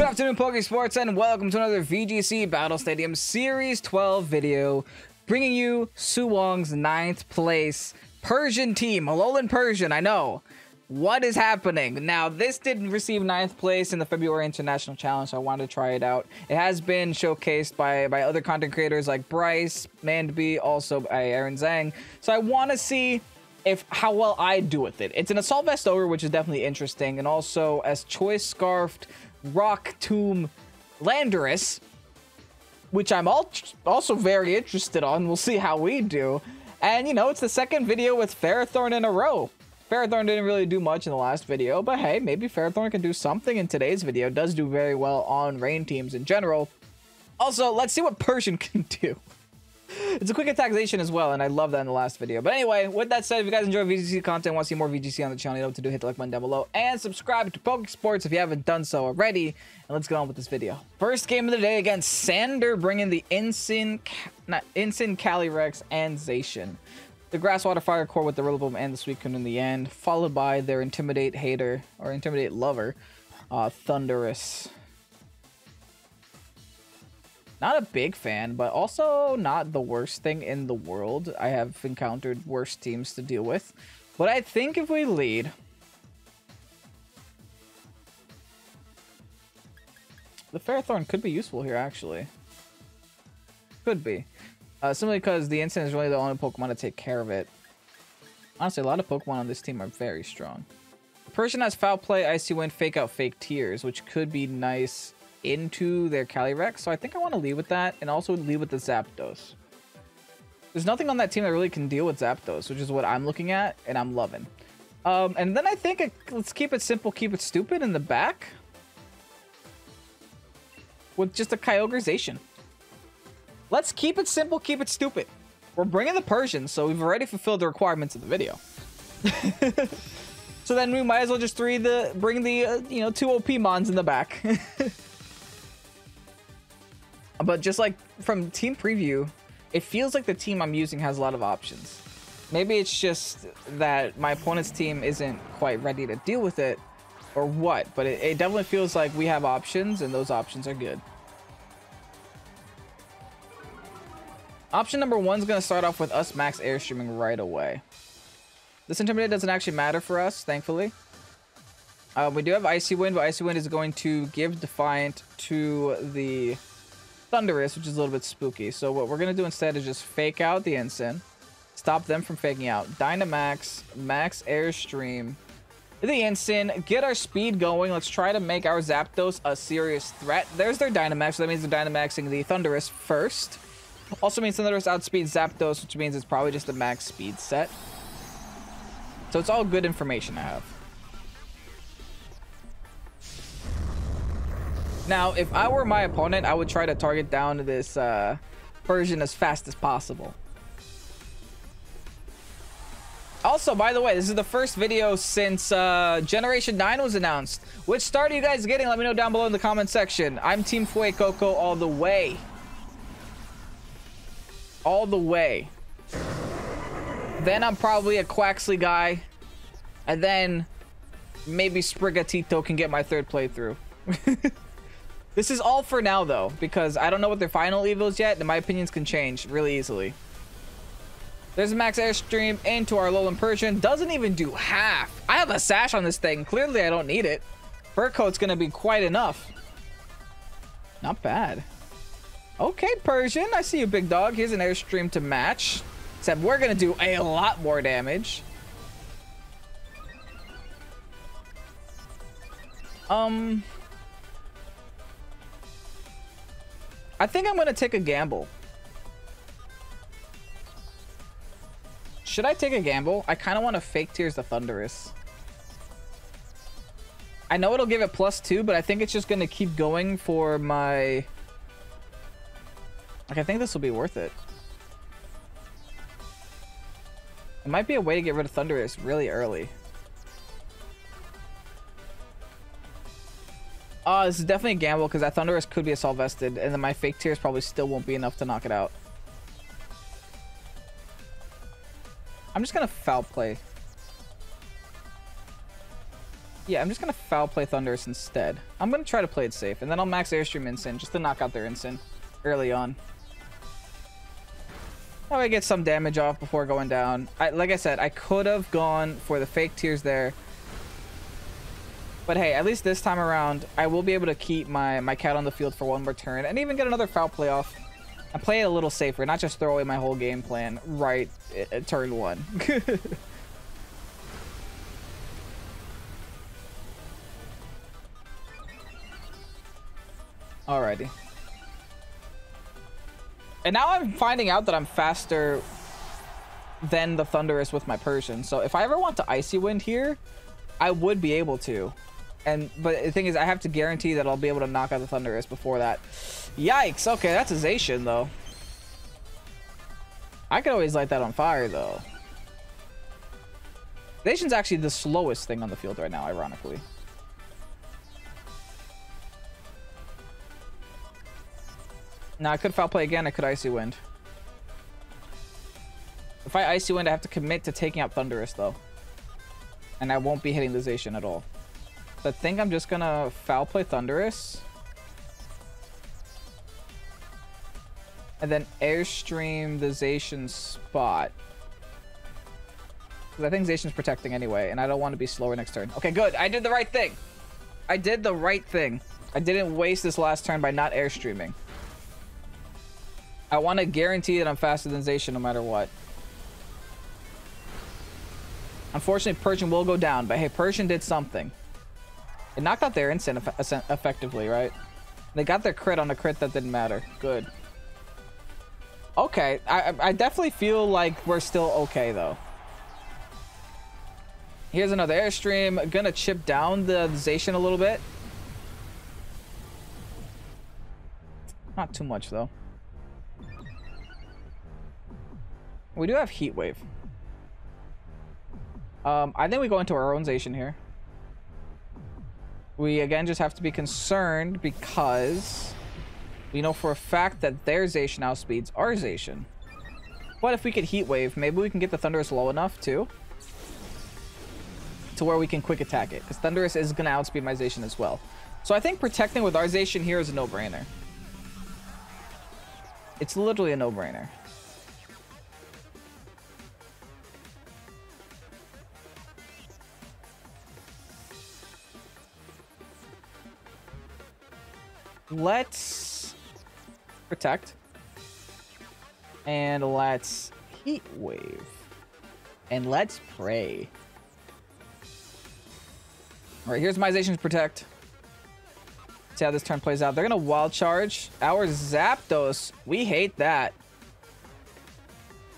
Good afternoon, Pokésports, and welcome to another VGC Battle Stadium Series 12 video, bringing you Suwoong's 9th place Persian team, ALOLAN Persian. I know. What is happening? Now, this didn't receive 9th place in the February International Challenge, so I wanted to try it out. It has been showcased by other content creators like Bryce, Mandby, also by Aaron Zhang. So I want to see how well I do with it. It's an Assault Vest Ogre, which is definitely interesting, and also as Choice Scarfed Rock Tomb Landorus, which I'm also very interested on. We'll see how we do. And, you know, it's the second video with Ferrothorn in a row. Ferrothorn didn't really do much in the last video, but hey, maybe Ferrothorn can do something in today's video. It does do very well on rain teams in general. Also, let's see what Persian can do. It's a quick attackization as well, and I love that in the last video. But anyway, with that said, if you guys enjoy VGC content, want to see more VGC on the channel, you know what to do. Hit the like button down below and subscribe to Pokésports if you haven't done so already. And let's get on with this video. First game of the day against Sander, bringing the Ensign Calyrex and Zacian. The Grass Water Fire Core with the Rillaboom and the Suicune in the end, followed by their Intimidate Hater, or Intimidate Lover, Thundurus. Not a big fan, but also not the worst thing in the world. I have encountered worse teams to deal with. But I think if we lead... the Ferrothorn could be useful here, actually. Could be. Simply because the Instant is really the only Pokemon to take care of it. Honestly, a lot of Pokemon on this team are very strong. The Persian has Foul Play, Icy Wind, Fake Out, Fake Tears, which could be nice into their Calyrex, so I think I want to lead with that, and also lead with the Zapdos. There's nothing on that team that really can deal with Zapdos, which is what I'm looking at, and I'm loving. And then I think let's keep it simple, keep it stupid in the back, with just a Kyogreization. Let's keep it simple, keep it stupid. We're bringing the Persians, so we've already fulfilled the requirements of the video. So then we might as well just bring the you know, 2 OP Mons in the back. But just like from team preview, it feels like the team I'm using has a lot of options. Maybe it's just that my opponent's team isn't quite ready to deal with it or what, but it definitely feels like we have options, and those options are good. Option number 1 is going to start off with us max airstreaming right away. This Intimidate doesn't actually matter for us, thankfully. We do have Icy Wind, but Icy Wind is going to give Defiant to the Thundurus, which is a little bit spooky. So what we're going to do instead is just fake out the Ensign, stop them from faking out, Dynamax, max airstream the Ensign, get our speed going. Let's try to make our Zapdos a serious threat. There's their Dynamax, so that means they're Dynamaxing the Thundurus first. Also means Thundurus outspeeds Zapdos, which means it's probably just a max speed set. So it's all good information to have. Now, if I were my opponent, I would try to target down this Persian as fast as possible. Also, by the way, this is the first video since Generation 9 was announced. Which start are you guys getting? Let me know down below in the comment section. I'm Team Fuecoco all the way. All the way. Then I'm probably a Quaxley guy. And then maybe Sprigatito can get my 3rd playthrough. This is all for now, though, because I don't know what their final evo is yet, and my opinions can change really easily. There's a max airstream into our ALOLAN Persian. Doesn't even do half. I have a sash on this thing. Clearly, I don't need it. Fur coat's going to be quite enough. Not bad. Okay, Persian. I see you, big dog. Here's an airstream to match. Except we're going to do a lot more damage. I think I'm going to take a gamble. Should I take a gamble? I kind of want to fake Tears the Thundurus. I know it'll give it +2, but I think it's just going to keep going for my... Like, I think this will be worth it. It might be a way to get rid of Thundurus really early. This is definitely a gamble because that Thundurus could be Assault Vested, and then my Fake Tears probably still won't be enough to knock it out. I'm just gonna Foul Play. Yeah, I'm just going to foul play Thundurus instead. I'm going to try to play it safe, and then I'll max Airstream Instant just to knock out their Instant early on. That way I get some damage off before going down. Like I said, I could have gone for the fake tears there. But hey, at least this time around, I will be able to keep my cat on the field for one more turn and even get another foul play off. And play it a little safer, not just throw away my whole game plan right at turn 1. Alrighty. And now I'm finding out that I'm faster than the Thundurus with my Persian. So if I ever want to Icy Wind here, I would be able to. But the thing is, I have to guarantee that I'll be able to knock out the Thundurus before that. Yikes. Okay, that's a Zacian, though. I could always light that on fire, though. Zacian's actually the slowest thing on the field right now, ironically. Now, I could foul play again. I could Icy Wind. If I Icy Wind, I have to commit to taking out Thundurus, though. And I won't be hitting the Zacian at all. So I think I'm just going to foul play Thundurus. And then Airstream the Zacian Spot. Because I think Zacian's protecting anyway. And I don't want to be slower next turn. Okay, good. I did the right thing. I did the right thing. I didn't waste this last turn by not Airstreaming. I want to guarantee that I'm faster than Zacian no matter what. Unfortunately, Persian will go down, but hey, Persian did something. It knocked out their instant effectively, right? They got their crit on a crit that didn't matter. Good. Okay, I definitely feel like we're still okay, though. Here's another Airstream. Gonna chip down the Zacian a little bit. Not too much, though. We do have Heat Wave. I think we go into our own Zacian here. We, again, just have to be concerned because we know for a fact that their Zacian outspeeds our Zacian. But if we could Heat Wave, maybe we can get the Thundurus low enough, too, to where we can quick attack it. Because Thundurus is going to outspeed my Zacian as well. So I think protecting with our Zacian here is a no-brainer. It's literally a no-brainer. Let's protect. And let's Heat Wave. And let's pray. Alright, here's my Zacian's protect. See how this turn plays out. They're going to Wild Charge our Zapdos. We hate that.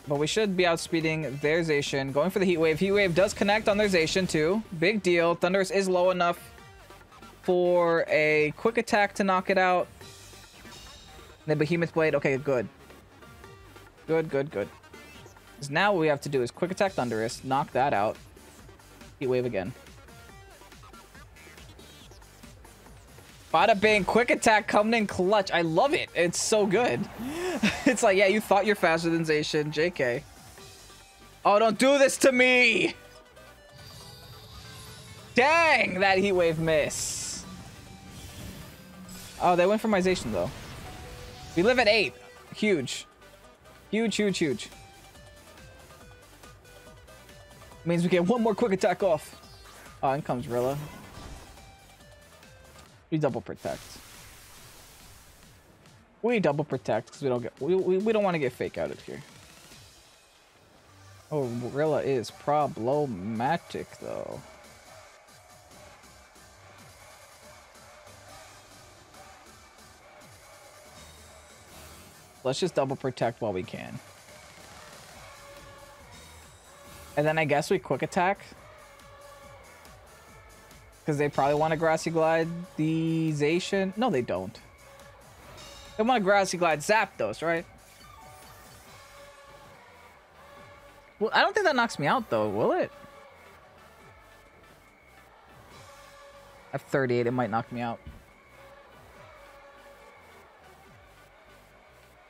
But we should be outspeeding their Zacian. Going for the Heat Wave. Heat Wave does connect on their Zacian too. Big deal. Thundurus is low enough for a quick attack to knock it out. The Behemoth Blade. Okay, good. Good, good, good. Because now what we have to do is quick attack Thundurus, knock that out. Heat Wave again. Bada bing, quick attack coming in clutch. I love it. It's so good. It's like, yeah, you thought you're faster than Zacian. JK. Oh, don't do this to me. Dang, that Heat Wave miss. Oh, they went for my Zacian, though. We live at 8. Huge. Huge, huge, huge. Means we get one more quick attack off. Oh, in comes Rilla. We double protect. We double protect because we don't get we don't want to get fake outed here. Oh, Rilla is problematic though. Let's just double protect while we can. And then I guess we quick attack. Because they probably want to Grassy Glide the Zacian. No, they don't. They want to Grassy Glide Zapdos, right? Well, I don't think that knocks me out, though, will it? At 38, it might knock me out.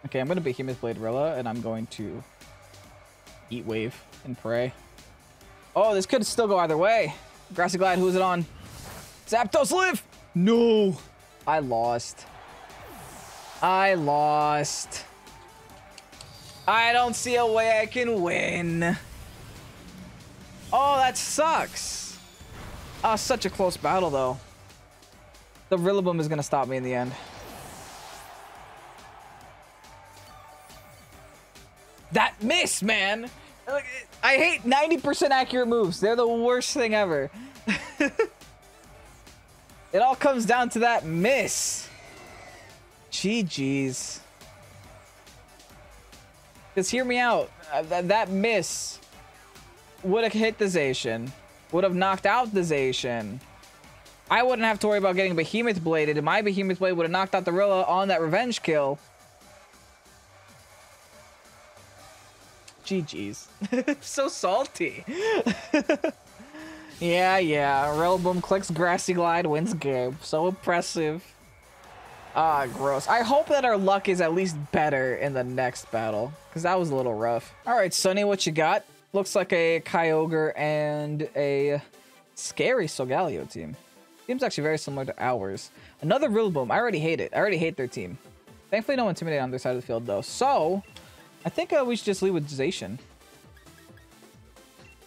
Okay, I'm going to Behemoth Blade Rilla, and I'm going to Heat Wave and pray. Oh, this could still go either way. Grassy Glide, who's it on? Zapdos live! No! I lost. I lost. I don't see a way I can win. Oh, that sucks. Oh, such a close battle, though. The Rillaboom is going to stop me in the end. That miss, man! I hate 90% accurate moves. They're the worst thing ever. It all comes down to that miss. GG's. Just hear me out. That miss would have hit the Zacian. Would have knocked out the Zacian. I wouldn't have to worry about getting Behemoth Bladed, and my Behemoth Blade would have knocked out the Rilla on that revenge kill. GG's. So salty. Yeah. Rillaboom clicks Grassy Glide, wins game. So impressive. Ah, gross. I hope that our luck is at least better in the next battle, because that was a little rough. All right, Sonny, what you got? Looks like a Kyogre and a scary Solgaleo team. Seems actually very similar to ours. Another Rillaboom. I already hate it. I already hate their team. Thankfully, no Intimidate on their side of the field, though. So, I think we should just leave with Zacian.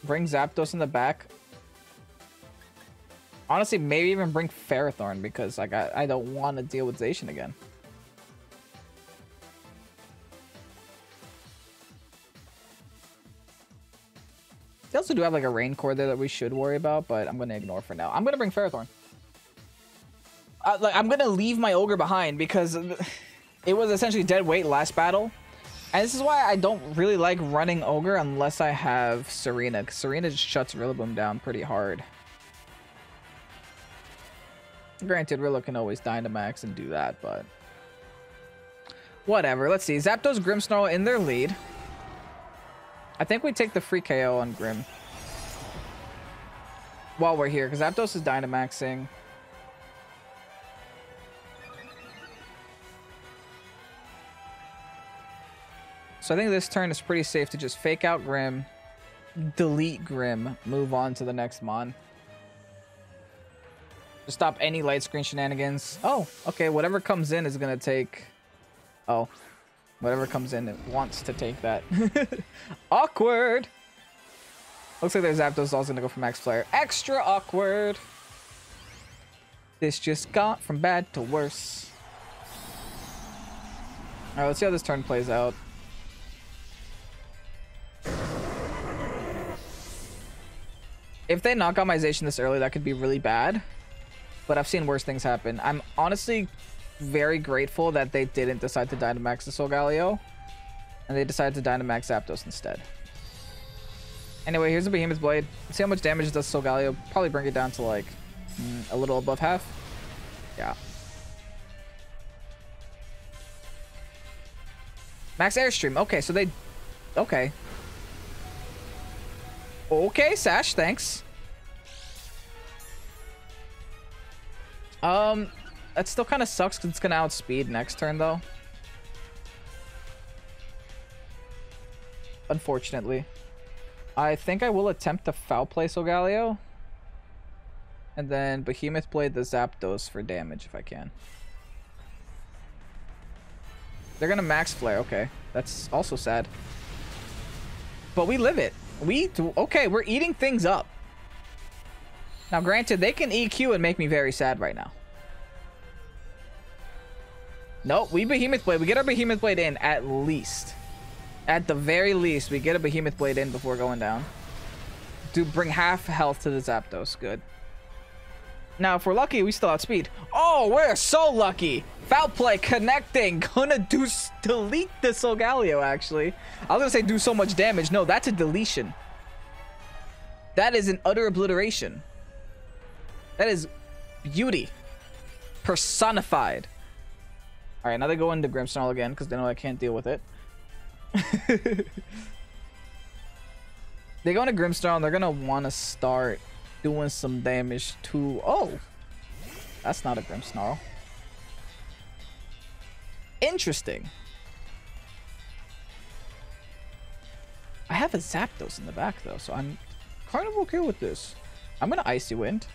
Bring Zapdos in the back. Honestly, maybe even bring Ferrothorn, because like I don't want to deal with Zacian again. They also do have like a Rain Core there that we should worry about, but I'm going to ignore for now. I'm going to bring Ferrothorn. I'm going to leave my Ogre behind because it was essentially dead weight last battle. And this is why I don't really like running Ogre unless I have Serena, because Serena just shuts Rillaboom down pretty hard. Granted, Rilla can always Dynamax and do that, but whatever. Let's see. Zapdos, Grimmsnarl in their lead. I think we take the free KO on Grim while we're here, because Zapdos is Dynamaxing. So I think this turn is pretty safe to just fake out Grim, delete Grim, move on to the next Mon. To stop any light screen shenanigans. Oh, okay. Whatever comes in is going to take... Oh. Whatever comes in, it wants to take that. Awkward! Looks like their Zapdos is also going to go for Max Flare. Extra awkward! This just got from bad to worse. Alright, let's see how this turn plays out. If they knock out my Zacian this early, that could be really bad. But I've seen worse things happen. I'm honestly very grateful that they didn't decide to Dynamax the Solgaleo. And they decided to Dynamax Zapdos instead. Anyway, here's a Behemoth Blade. Let's see how much damage does Solgaleo. Probably bring it down to like a little above half. Yeah. Max Airstream. Okay, so they... Okay. Okay, Sash, thanks. That still kind of sucks because it's going to outspeed next turn, though. Unfortunately. I think I will attempt to Foul Play Solgaleo. And then Behemoth Blade the Zapdos for damage if I can. They're going to Max Flare. Okay. That's also sad. But we live it. Okay, we're eating things up. Now, granted, they can EQ and make me very sad right now. Nope, we Behemoth Blade. We get our Behemoth Blade in at least. At the very least, we get a Behemoth Blade in before going down. To bring half health to the Zapdos. Good. Now, if we're lucky, we still outspeed. Oh, we're so lucky. Foul Play connecting. Gonna delete the Solgaleo, actually. I was gonna say do so much damage. No, that's a deletion. That is an utter obliteration. That is beauty personified. All right, now they go into Grimmsnarl again because they know I can't deal with it. They go into Grimmsnarl and they're gonna want to start doing some damage to... Oh, that's not a Grimmsnarl. Interesting. I have a Zapdos in the back though, so I'm kind of okay with this. I'm gonna Icy Wind.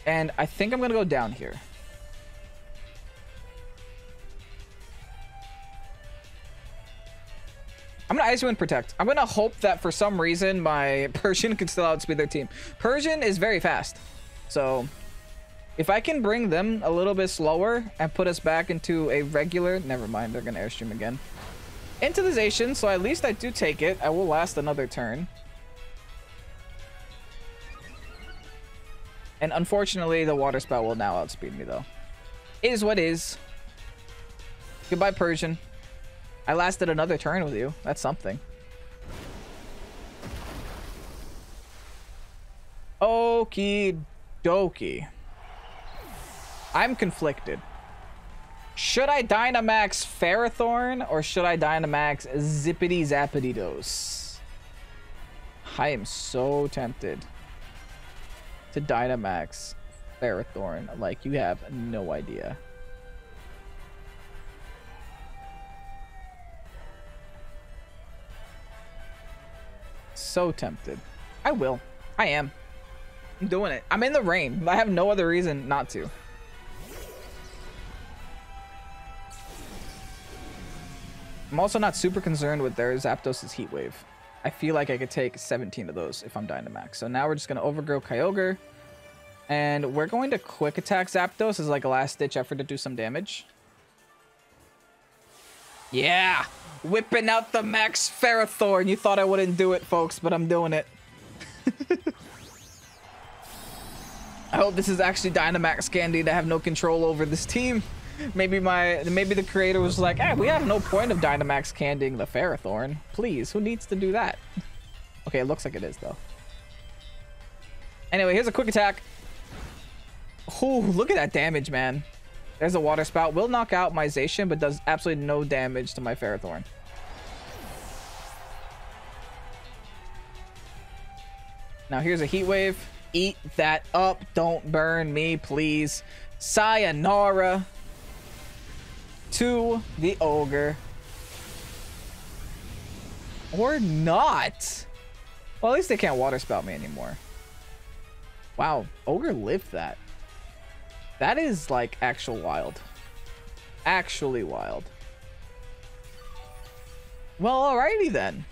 And I think I'm gonna go down here. I'm gonna Ice Wind Protect. I'm gonna hope that for some reason my Persian can still outspeed their team. Persian is very fast. So if I can bring them a little bit slower and put us back into a regular... Never mind, they're gonna Airstream again. Into the Zacian, so at least I do take it. I will last another turn. And unfortunately, the Water Spout will now outspeed me, though. It is what is. Goodbye, Persian. I lasted another turn with you. That's something. Okie dokie. I'm conflicted. Should I Dynamax Ferrothorn or should I Dynamax Zippity Zappity Dose? I am so tempted to Dynamax Ferrothorn like you have no idea. So tempted. I will. I am. I'm doing it. I'm in the rain. I have no other reason not to. I'm also not super concerned with their Zapdos' Heat Wave. I feel like I could take 17 of those if I'm Dynamax. So now we're just going to overgrow Kyogre. And we're going to quick attack Zapdos as like a last ditch effort to do some damage. Yeah! Whipping out the Max Ferrothorn. You thought I wouldn't do it, folks, but I'm doing it. I hope this is actually Dynamax candy to have no control over this team. Maybe the creator was like, hey, we have no point of Dynamax candying the Ferrothorn. Please, who needs to do that? Okay, it looks like it is, though. Anyway, here's a quick attack. Oh, look at that damage, man. There's a Water Spout. Will knock out my Zacian, but does absolutely no damage to my Ferrothorn. Now here's a Heat Wave. Eat that up. Don't burn me, please. Sayonara to the Ogre. Or not. Well, at least they can't Water Spout me anymore. Wow, Ogre lived that. That is like actual wild. Actually wild. Well, alrighty then.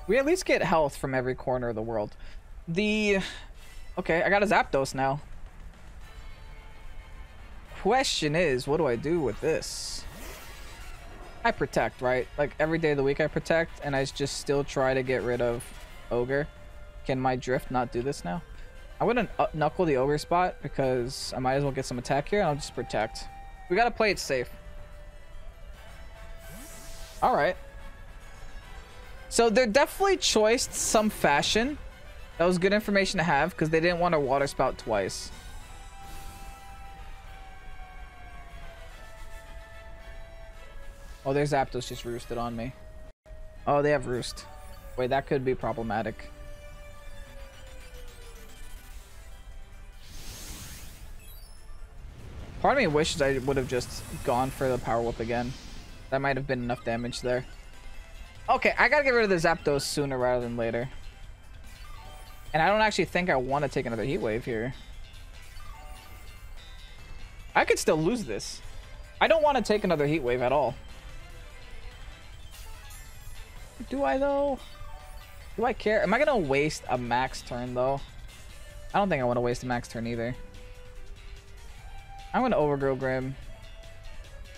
We at least get health from every corner of the world. Okay, I got a Zapdos now. Question is, what do I do with this? I protect, right? Like every day of the week I protect, and I just still try to get rid of Ogre. Can my Drift not do this now? I'm gonna knuckle the Ogre spot because I might as well get some attack here, and I'll just protect. We gotta play it safe. All right. So they're definitely choiced some fashion. That was good information to have because they didn't want to Water Spout twice. Oh, their Zapdos just roosted on me. Oh, they have Roost. Wait, that could be problematic. Part of me wishes I would have just gone for the Power Whip again. That might have been enough damage there. Okay, I gotta get rid of the Zapdos sooner rather than later. And I don't actually think I want to take another Heat Wave here. I could still lose this. I don't want to take another Heat Wave at all. Do I, though? Do I care? Am I gonna waste a max turn, though? I don't think I want to waste a max turn either. I'm going to Overgrow Grim.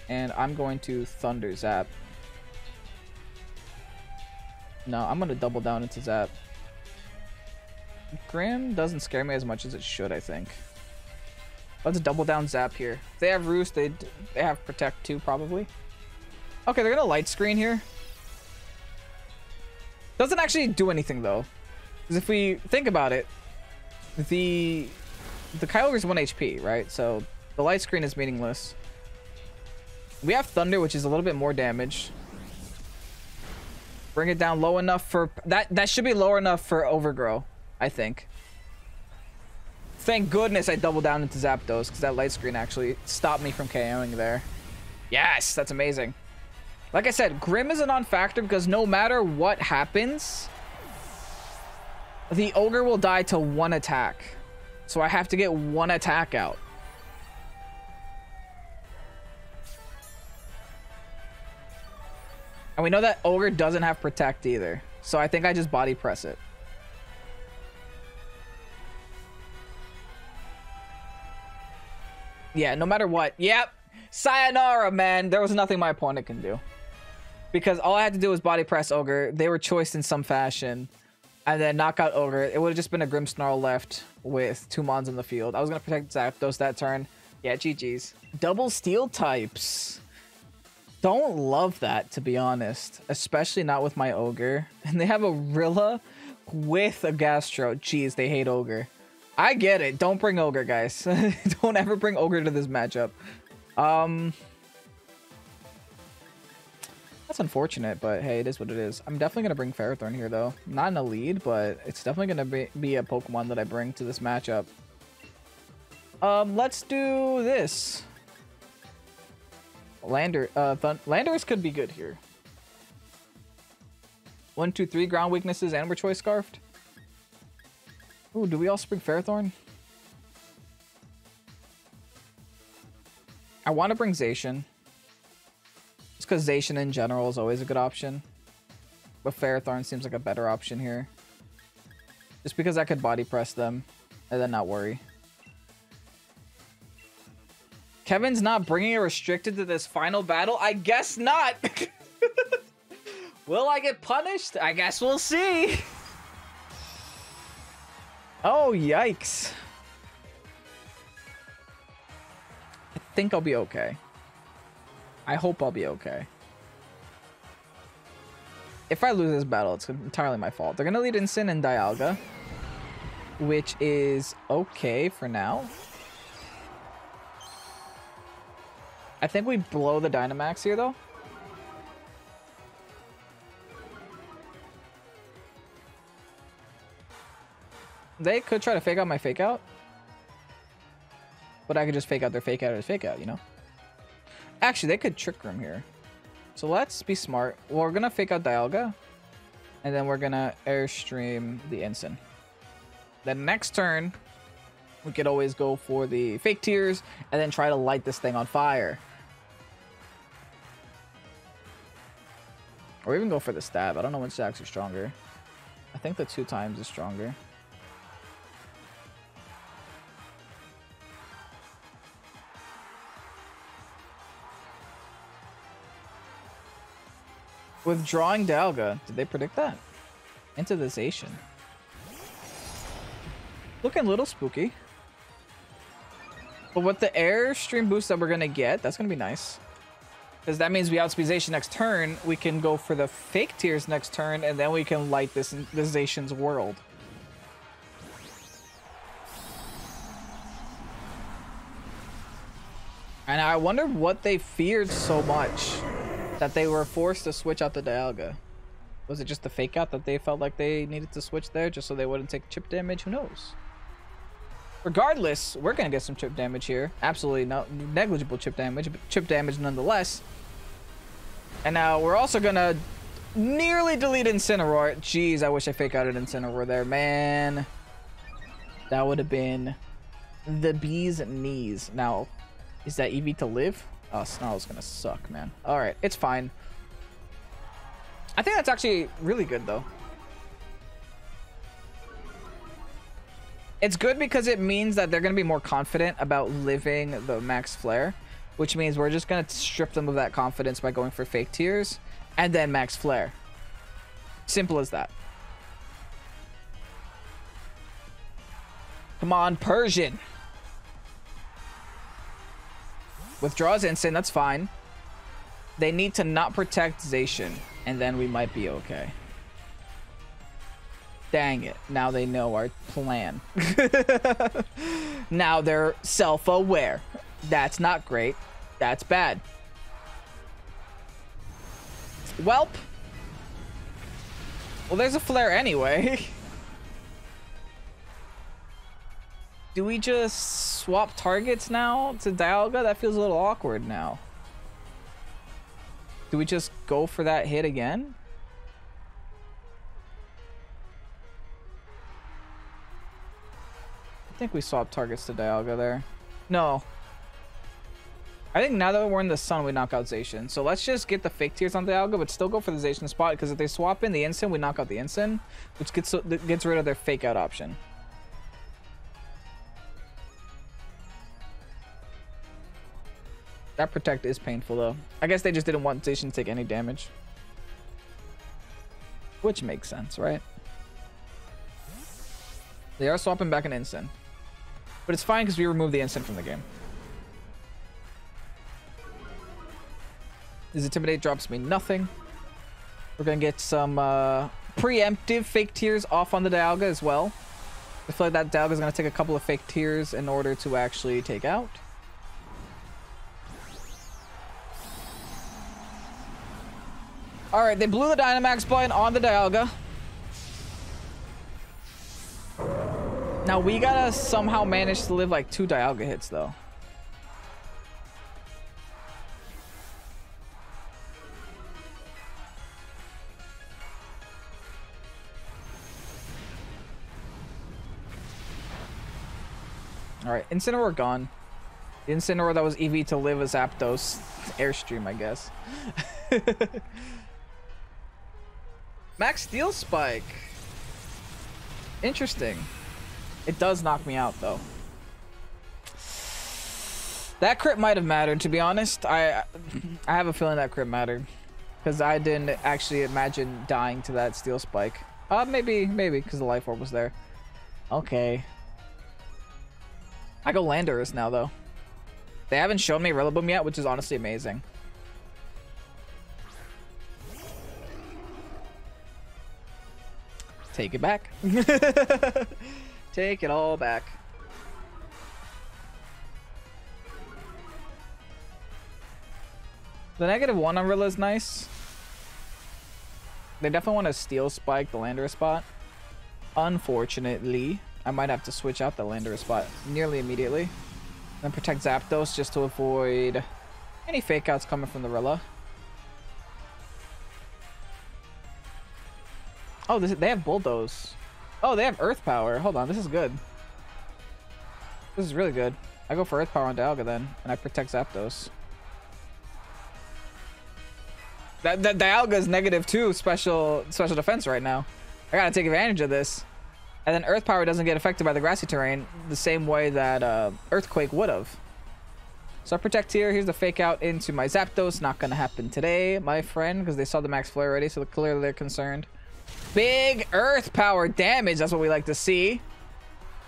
And I'm going to Thunder Zap. No, I'm going to double down into Zap. Grim doesn't scare me as much as it should, I think. Let's double down Zap here. If they have Roost, they have Protect too, probably. Okay, they're going to Light Screen here. Doesn't actually do anything, though. Because if we think about it, the Kyogre is 1 HP, right? So the Light Screen is meaningless. We have Thunder, which is a little bit more damage. Bring it down low enough for... That should be low enough for Overgrow, I think. Thank goodness I doubled down into Zapdos, because that Light Screen actually stopped me from KOing there. Yes, that's amazing. Like I said, Grim is a non-factor because no matter what happens... The Ogre will die to 1 attack. So I have to get 1 attack out. And we know that Ogre doesn't have Protect either. So I think I just body press it. Yeah, no matter what. Yep. Sayonara, man. There was nothing my opponent can do. Because all I had to do was body press Ogre. They were choiced in some fashion. And then knock out Ogre. It would have just been a Grimmsnarl left with 2 Mons in the field. I was going to protect Zapdos that turn. Yeah, GG's. Double Steel types. Don't love that, to be honest. Especially not with my Ogre. And they have a Rilla with a Gastro. Jeez, they hate Ogre. I get it. Don't bring Ogre, guys. Don't ever bring Ogre to this matchup. That's unfortunate, but hey, it is what it is. I'm definitely going to bring Ferrothorn here, though. Not in a lead, but it's definitely going to be a Pokemon that I bring to this matchup. Let's do this. Landers could be good here. 1, 2, 3 ground weaknesses, and we're Choice Scarfed. Ooh, do we also bring Ferrothorn? I want to bring Zacian. Just because Zacian in general is always a good option. But Ferrothorn seems like a better option here. Just because I could body press them and then not worry. Kevin's not bringing a restricted to this final battle? I guess not. Will I get punished? I guess we'll see. Oh, yikes. I think I'll be okay. I hope I'll be okay. If I lose this battle, it's entirely my fault. They're going to lead Incin and Dialga, which is okay for now. I think we blow the Dynamax here, though. They could try to fake out my fake out. But I could just fake out their fake out or fake out, you know? Actually, they could Trick Room here. So let's be smart. Well, we're going to fake out Dialga. And then we're going to Airstream the Incin. Then next turn, we could always go for the Fake Tears and then try to light this thing on fire. Or even go for the Stab. I don't know which attacks are stronger. I think the 2 times is stronger. Withdrawing Dialga. Did they predict that? Into the Zacian. Looking a little spooky. But with the Airstream boost that we're going to get, that's going to be nice. Because that means we outspeed Zacian next turn. We can go for the Fake Tears next turn, and then we can light this Zacian's world. And I wonder what they feared so much that they were forced to switch out the Dialga. Was it just the fake out that they felt like they needed to switch there just so they wouldn't take chip damage? Who knows? Regardless, we're going to get some chip damage here. Absolutely no negligible chip damage, but chip damage nonetheless. And now we're also going to nearly delete Incineroar. Jeez, I wish I fake out an Incineroar there, man. That would have been the bee's knees. Now, is that EV to live? Oh, Snarl's gonna suck, man. Alright, it's fine. I think that's actually really good, though. It's good because it means that they're gonna be more confident about living the Max Flare, which means we're just gonna strip them of that confidence by going for Fake Tears and then Max Flare. Simple as that. Come on, Persian. Withdraws Instant, that's fine. They need to not protect Zacian, and then we might be okay. Dang it. Now they know our plan. Now they're self-aware. That's not great. That's bad. Welp. Well, there's a flare anyway. Do we just swap targets now to Dialga? That feels a little awkward now. Do we just go for that hit again? I think we swapped targets to Dialga there. No. I think now that we're in the sun, we knock out Zacian. So let's just get the fake tears on Dialga, but still go for the Zacian spot, because if they swap in the instant, we knock out the instant, which gets rid of their fake out option. That protect is painful, though. I guess they just didn't want Zacian to take any damage. Which makes sense, right? They are swapping back an instant. But it's fine because we removed the instant from the game. This Intimidate drops me nothing. We're going to get some preemptive fake tears off on the Dialga as well. I feel like that Dialga is going to take a couple of fake tears in order to actually take out. Alright, they blew the Dynamax button on the Dialga. Now we gotta somehow manage to live like 2 Dialga hits though. Alright, Incineroar gone. The Incineroar that was EV to live as Zapdos. Airstream, I guess. Max Steel Spike. Interesting. It does knock me out, though. That crit might have mattered, to be honest. I have a feeling that crit mattered. Because I didn't actually imagine dying to that Steel Spike. Maybe, because the Life Orb was there. Okay. I go Landorus now, though. They haven't shown me Rillaboom yet, which is honestly amazing. Take it back. Take it all back. The -1 on Rilla is nice. They definitely want to Steel Spike the Landorus spot. Unfortunately, I might have to switch out the Landorus spot nearly immediately. Then protect Zapdos just to avoid any fake outs coming from the Rilla. Oh, they have Bulldoze. Oh, they have Earth Power. Hold on, this is good. This is really good. I go for Earth Power on Dialga then, and I protect Zapdos. That Dialga is -2 special defense right now. I gotta take advantage of this. And then Earth Power doesn't get affected by the grassy terrain the same way that Earthquake would have. So I protect here. Here's the fake out into my Zapdos. Not gonna happen today, my friend, because they saw the max flare already, so clearly they're concerned. Big Earth Power damage. That's what we like to see.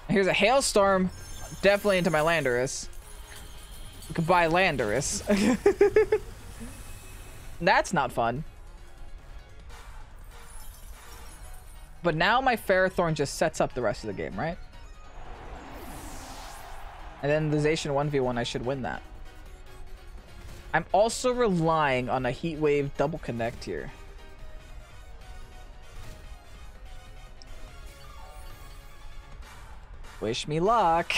And here's a Hailstorm. Definitely into my Landorus. Goodbye, Landorus. That's not fun. But now my Ferrothorn just sets up the rest of the game, right? And then the Zacian 1v1, I should win that. I'm also relying on a Heat Wave double connect here. Wish me luck.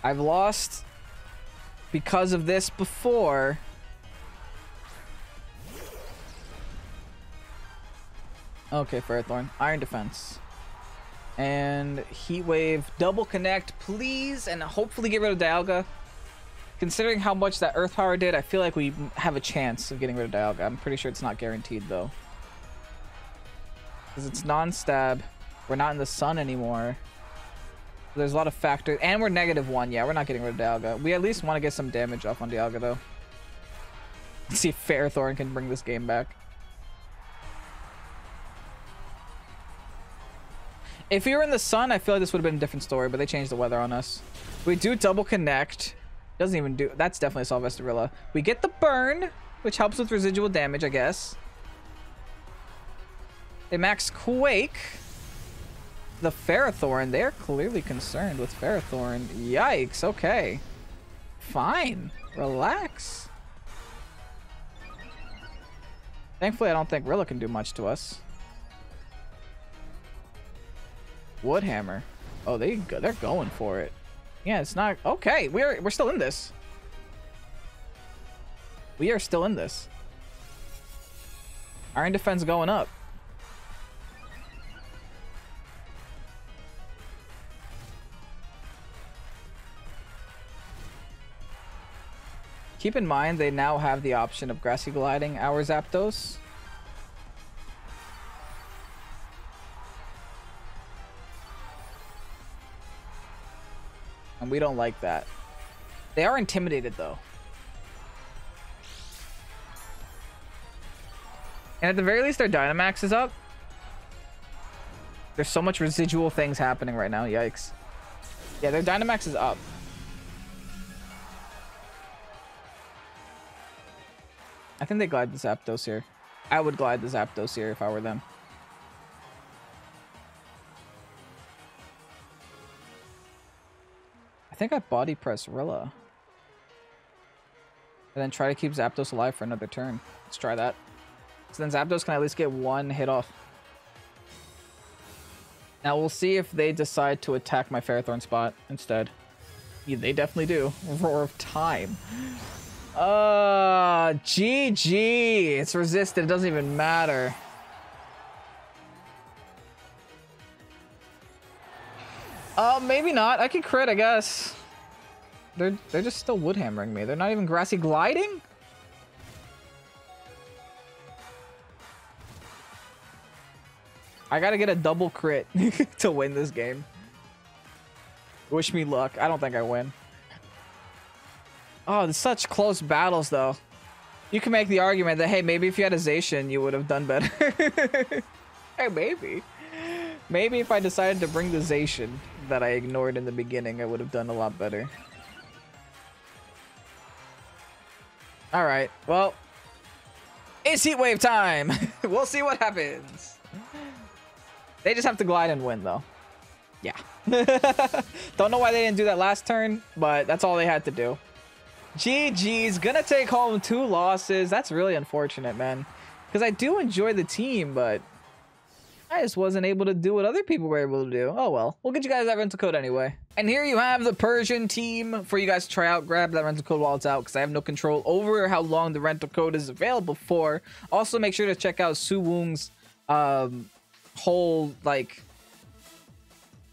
I've lost because of this before. Okay, Ferrothorn. Iron Defense. And Heat Wave. Double connect, please. And hopefully get rid of Dialga. Considering how much that Earth Power did, I feel like we have a chance of getting rid of Dialga. I'm pretty sure it's not guaranteed, though. Because it's non-stab. We're not in the sun anymore. There's a lot of factors. And we're -1. Yeah, we're not getting rid of Dialga. We at least want to get some damage off on Dialga, though. Let's see if Ferrothorn can bring this game back. If we were in the sun, I feel like this would have been a different story, but they changed the weather on us. We do double connect. Doesn't even do... That's definitely Sylvesterilla. We get the burn, which helps with residual damage, I guess. They max Quake. The Ferrothorn, they're clearly concerned with Ferrothorn. Yikes, okay. Fine. Relax. Thankfully, I don't think Rilla can do much to us. Woodhammer. Oh, they're going for it. Yeah, it's not... Okay, we're still in this. We are still in this. Iron Defense going up. Keep in mind, they now have the option of Grassy Gliding our Zapdos. And we don't like that. They are intimidated, though. And at the very least, their Dynamax is up. There's so much residual things happening right now. Yikes. Yeah, their Dynamax is up. I think they glide the Zapdos here. I would glide the Zapdos here if I were them. I think I body press Rilla. And then try to keep Zapdos alive for another turn. Let's try that. So then Zapdos can at least get one hit off. Now we'll see if they decide to attack my Ferrothorn spot instead. Yeah, they definitely do. Roar of Time. GG. It's resisted. It doesn't even matter. Maybe not. I can crit, I guess. They're just still wood hammering me. They're not even Grassy Gliding? I gotta get a double crit to win this game. Wish me luck. I don't think I win. Oh, there's such close battles, though. You can make the argument that, hey, maybe if you had a Zacian, you would have done better. Hey, maybe. Maybe if I decided to bring the Zacian that I ignored in the beginning, I would have done a lot better. Alright, well. It's Heat Wave time! We'll see what happens. They just have to glide and win, though. Yeah. Don't know why they didn't do that last turn, but that's all they had to do. GG's. Gonna take home 2 losses. That's really unfortunate, man. Because I do enjoy the team, but I just wasn't able to do what other people were able to do. Oh well. We'll get you guys that rental code anyway. And here you have the Persian team for you guys to try out. Grab that rental code while it's out because I have no control over how long the rental code is available for. Also, make sure to check out Suwoong's whole, like,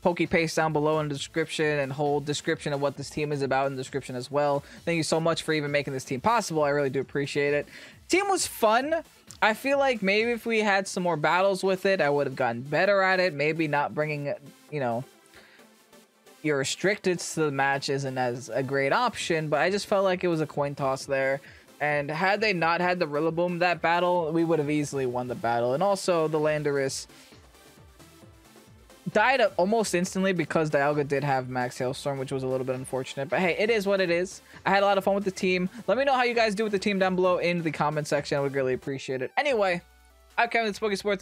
Pokepaste down below in the description and whole description of what this team is about in the description as well. Thank you so much for even making this team possible. I really do appreciate it. Team was fun. I feel like maybe if we had some more battles with it, I would have gotten better at it. Maybe not bringing, you know, your restricted to the match isn't as a great option, but I just felt like it was a coin toss there. And had they not had the Rillaboom that battle, we would have easily won the battle. And also the Landorus died almost instantly because Dialga did have Max Hailstorm, which was a little bit unfortunate. But hey, it is what it is. I had a lot of fun with the team. Let me know how you guys do with the team down below in the comment section. I would really appreciate it. Anyway, I'm Kevin, it's Pokésports.